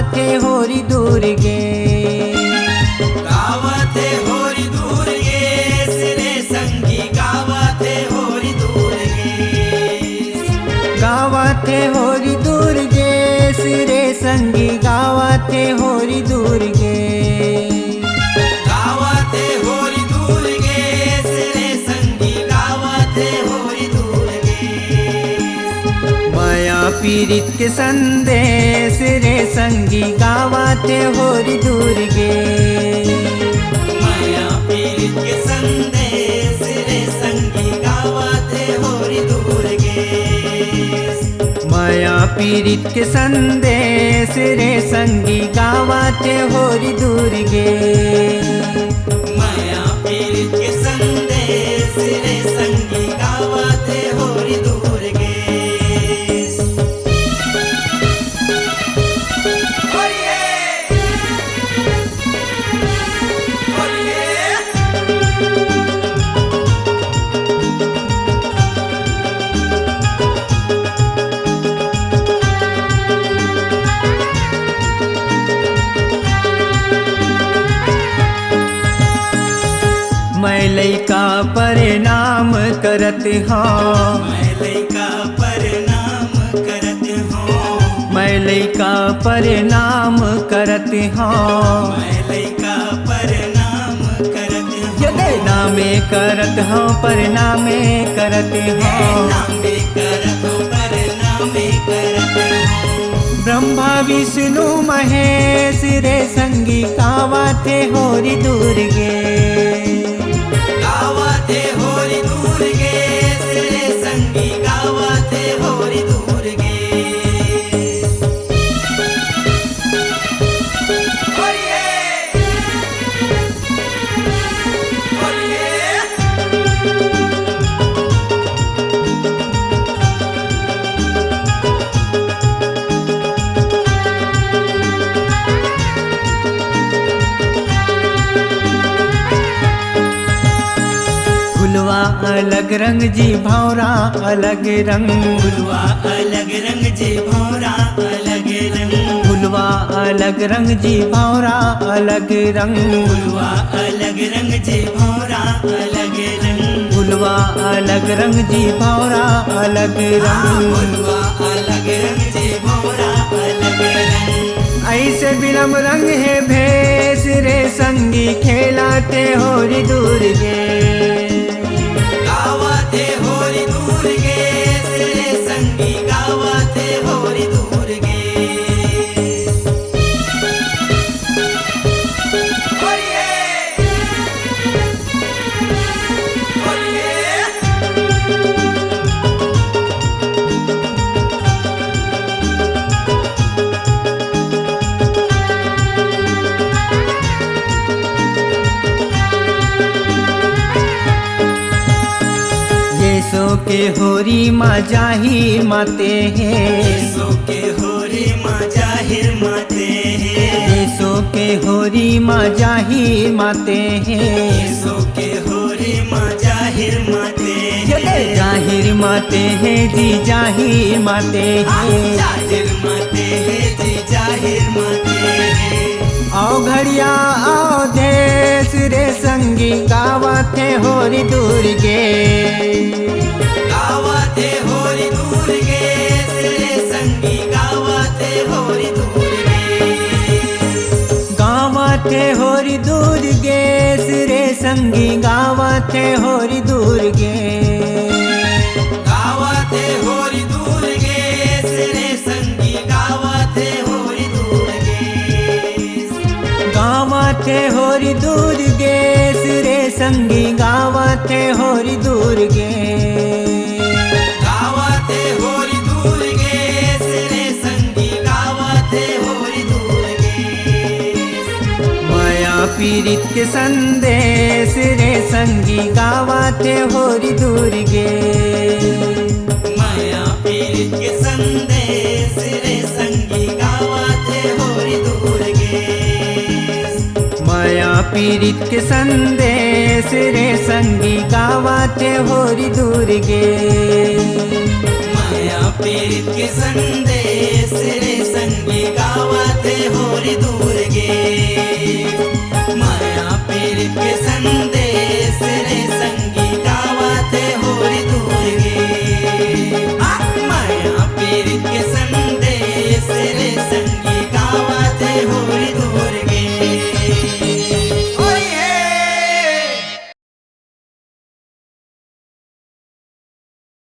गावाथे होरी दुर्गे गावाथे होरी दुर्गे रे संगी गावाथे होरी दुर्गे गावाथे होरी दुर्गे रे संगी गावाथे होरी दुर्गे गावाथे होरी दुर्गे रे संगी गावाथे होरी दुर्गे माया पीड़ित के संदेश रे संगी गावाथे होरी दुर्गे माया पीड़ित के संदेश रे संगी गावाथे होरी दुर्गे माया पीड़ित के संदेश रे संगी गावाथे होरी दुर्गे माया पीड़ित के संदेश रे संगी गावाथे होरी दुर्गे मैं लइका परिणाम करत हाँ मैं लइका प्रणाम करत हूँ मैं लइका परिणाम करत हाँ मैं लइका प्रणाम करत हूँ यदि नामे करत हाँ परिणामे करत हाँ नामे करत हूँ प्रणामे करत हूँ ब्रह्मा विष्णु महेश रे संगी गावाथे होरी दुर्गे गावाथे होरी दुर्गे रे संगी गावाथे होरी दुर्गे फुलवा अलग रंग जी भौरा अलग रंग फुलवा अलग रंग जी भौरा अलग रंग फुलवा अलग रंग जी भौरा अलग रंग फुलवा अलग रंग जी भौरा अलग रंग फुलवा अलग रंग जी भौरा अलग रंग फुलवा अलग रंग जी भौरा अलग रंग ऐसे बिलम रंग है भेष रे संगी खेलाते होरी दुर्गे गावाथे होरी दुर्गे रे संगी गावाथे होरी दुर्गे सो के होरी माँ जाहिर माते हैं सो के होरी माँ जाहिर माते हैं सो के होरी माँ जाहिर माते हैं सो के होरी माँ जाहिर माते हैं जाहिर माते हैं जी जाहिर माते हैं जाहिर माते हैं जी जाहिर माते हैं आओ घड़िया आओ देश रे संगी गावाथे होरी दुर्गे गावाथे होरी दुर्गे रे संगी गावाथे होरी दुर्गे गावाथे होरी दुर्गे रे संगी गावाथे होरी दुर्गे गावाथे होरी दुर्गे रे संगी गावाथे होरी दुर्गे गावाथे होरी दुर्गे रे संगी गावाथे होरी दुर्गे गावाथे होरी दुर्गे रे संगी गावाथे होरी दुर्गे माया पीड़ित के संदेश रे संगी गावाथे होरी दुर्गे माया पीड़ित के संदेश रे संगी गावाथे होरी दुर्गे माया पीड़ित के संदेश रे संगी गावाथे होरी दुर्गे माया पेरीतके संदेश रे संगी गावात होरी दूर गे